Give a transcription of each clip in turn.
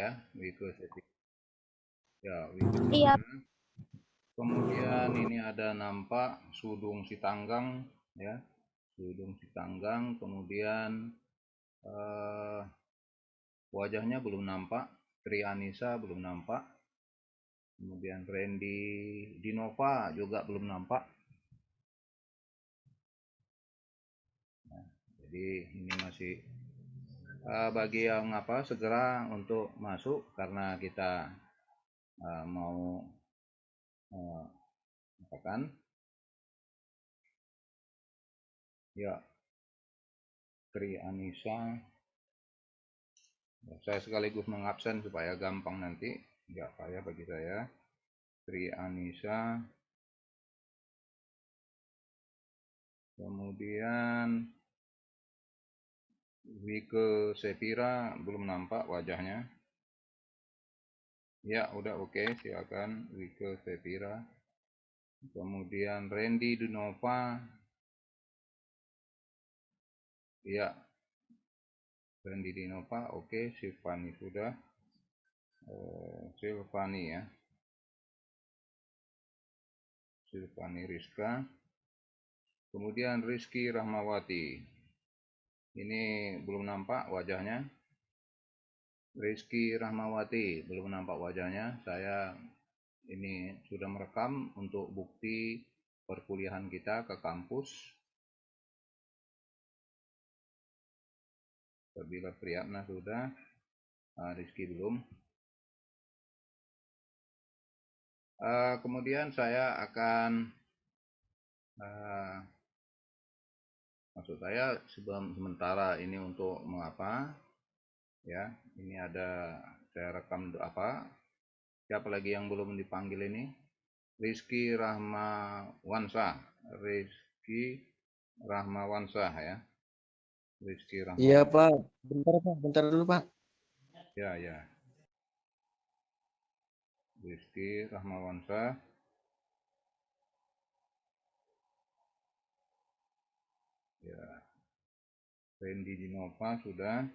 ya, Wike Sepira. Ya, Wike Iya. Sepira. Kemudian ini ada nampak Sudung Sitanggang ya, Sudung Sitanggang. Kemudian wajahnya belum nampak, Tri Anissa belum nampak. Kemudian Randy Dinova juga belum nampak. Nah, jadi ini masih bagi yang segera untuk masuk karena kita mau apakan ya, Tri Anissa. Saya sekaligus mengabsen supaya gampang nanti, nggak payah bagi saya. Tri Anissa. Kemudian Wike Sepira belum nampak wajahnya. Ya, udah oke, silakan Wike Sepira. Kemudian Randy Dinova. Ya, Randy Dinova oke. Silvani sudah. Silvani ya. Silvani Rizka. Kemudian Rizky Rahmawati. Ini belum nampak wajahnya. Rizky Rahmawati belum nampak wajahnya. Saya ini sudah merekam untuk bukti perkuliahan kita ke kampus. Apabila Priyatna sudah, Rizky belum. Kemudian saya akan maksud saya sementara ini untuk mengapa ya, ini ada saya rekam siapa lagi yang belum dipanggil ini. Rizky Rahmawansah ya. Rizky Rahmawansah. Iya Pak, bentar dulu Pak. Ya. Rizky Rahmawansah. Ya. Randy Dinova sudah.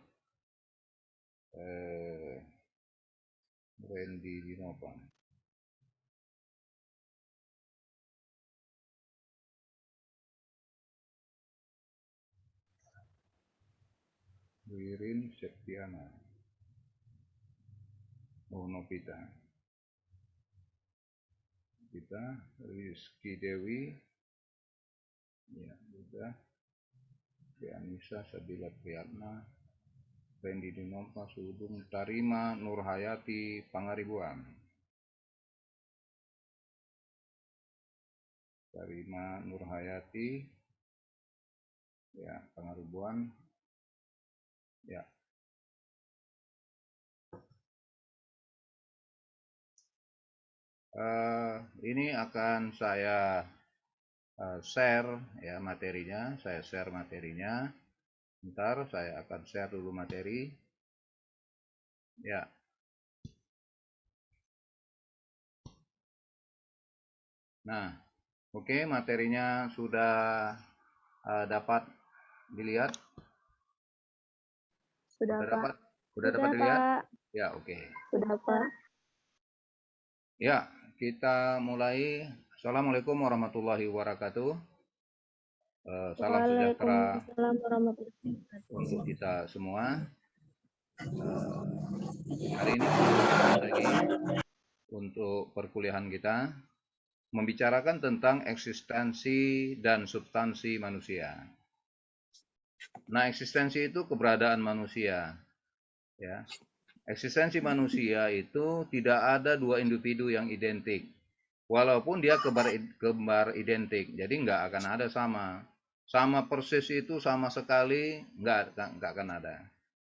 Randy Dinova. Wirin Septiana. Oh, Novita. Rizky Dewi. Ya, sudah. Anissa Sabila Priyatna. Randy Dinova, Sudung, Tarima Nurhayati Pangaribuan. Tarima Nurhayati ya, Pangaribuan. Ya. Ini akan saya share ya materinya. Saya share materinya. Bentar, saya akan share dulu materi. Ya. Nah, oke, materinya sudah dapat dilihat. Sudah Pak. Sudah dapat dilihat? Ya, oke. Sudah Pak. Ya, kita mulai. Assalamualaikum warahmatullahi wabarakatuh. Salam sejahtera untuk kita semua. Hari ini lagi untuk perkuliahan kita membicarakan tentang eksistensi dan substansi manusia. Nah, eksistensi itu keberadaan manusia. Ya. Eksistensi manusia itu tidak ada dua individu yang identik. Walaupun dia kembar identik, jadi nggak akan ada sama. Sama persis itu sama sekali nggak akan ada.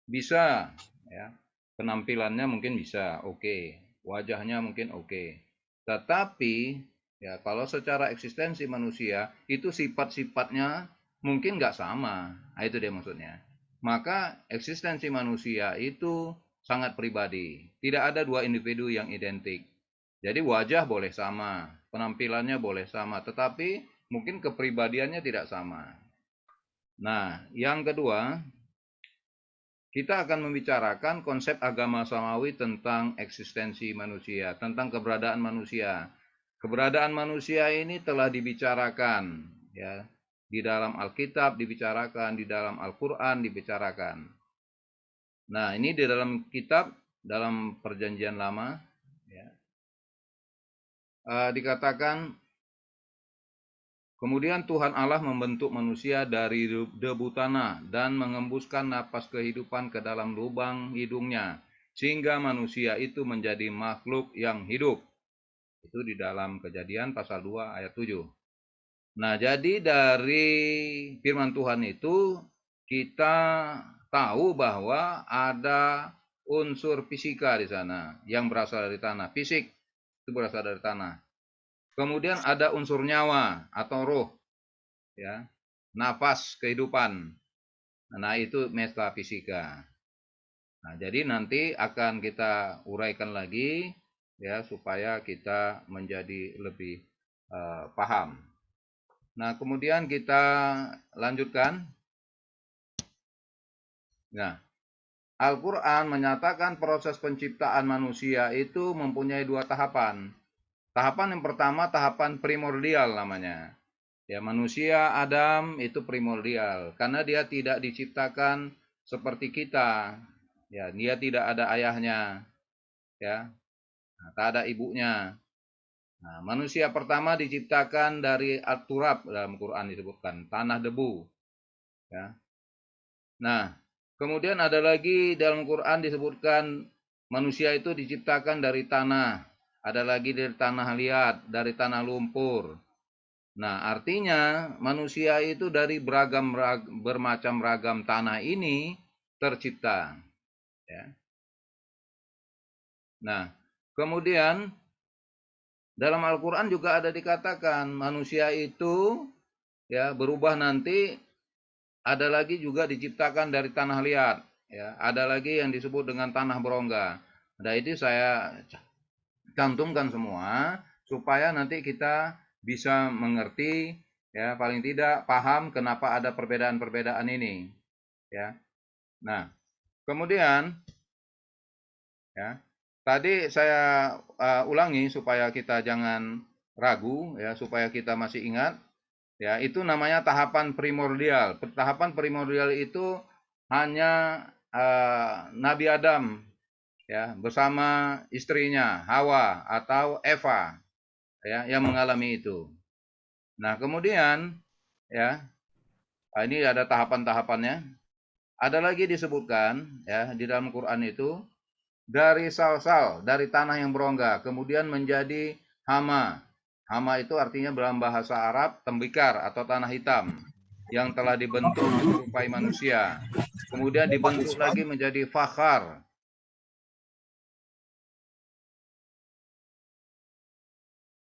Bisa, ya, penampilannya mungkin bisa, oke. Wajahnya mungkin oke. Tetapi, ya, kalau secara eksistensi manusia, itu sifat-sifatnya mungkin nggak sama. Nah, itu dia maksudnya. Maka eksistensi manusia itu sangat pribadi. Tidak ada dua individu yang identik. Jadi wajah boleh sama, penampilannya boleh sama, tetapi mungkin kepribadiannya tidak sama. Nah, yang kedua, kita akan membicarakan konsep agama samawi tentang eksistensi manusia, tentang keberadaan manusia. Keberadaan manusia ini telah dibicarakan, ya, di dalam Alkitab dibicarakan, di dalam Al-Quran dibicarakan. Nah, ini di dalam kitab, dalam Perjanjian Lama, ya, dikatakan, kemudian Tuhan Allah membentuk manusia dari debu tanah dan mengembuskan napas kehidupan ke dalam lubang hidungnya, sehingga manusia itu menjadi makhluk yang hidup. Itu di dalam Kejadian pasal 2 ayat 7. Nah, jadi dari firman Tuhan itu kita tahu bahwa ada unsur fisika di sana yang berasal dari tanah. Fisik itu berasal dari tanah. Kemudian ada unsur nyawa atau roh, ya, nafas kehidupan. Nah, itu metafisika. Nah, jadi nanti akan kita uraikan lagi, ya, supaya kita menjadi lebih paham. Nah, kemudian kita lanjutkan. Nah, Al-Quran menyatakan proses penciptaan manusia itu mempunyai dua tahapan. Tahapan yang pertama, tahapan primordial namanya. Ya, manusia Adam itu primordial karena dia tidak diciptakan seperti kita. Ya, dia tidak ada ayahnya, ya. Nah, tak ada ibunya. Nah, manusia pertama diciptakan dari at-turab, dalam Quran disebutkan tanah debu, ya. Nah, kemudian ada lagi dalam Quran disebutkan manusia itu diciptakan dari tanah, ada lagi dari tanah liat, dari tanah lumpur. Nah, artinya manusia itu dari bermacam ragam tanah ini tercipta, ya. Nah, kemudian dalam Al-Quran juga ada dikatakan manusia itu, ya, berubah nanti, ada lagi juga diciptakan dari tanah liat, ya, ada lagi yang disebut dengan tanah berongga. Nah, itu saya cantumkan semua supaya nanti kita bisa mengerti, ya, paling tidak paham kenapa ada perbedaan-perbedaan ini, ya. Nah, kemudian, ya, tadi saya ulangi supaya kita jangan ragu, ya, supaya kita masih ingat, ya, itu namanya tahapan primordial. Tahapan primordial itu hanya Nabi Adam, ya, bersama istrinya Hawa atau Eva, ya, yang mengalami itu. Nah, kemudian, ya, ini ada tahapan-tahapannya. Ada lagi disebutkan, ya, di dalam Quran itu dari sal-sal, dari tanah yang berongga, kemudian menjadi hama. Hama itu artinya dalam bahasa Arab tembikar atau tanah hitam yang telah dibentuk menyerupai manusia. Kemudian dibentuk lagi menjadi fakhar,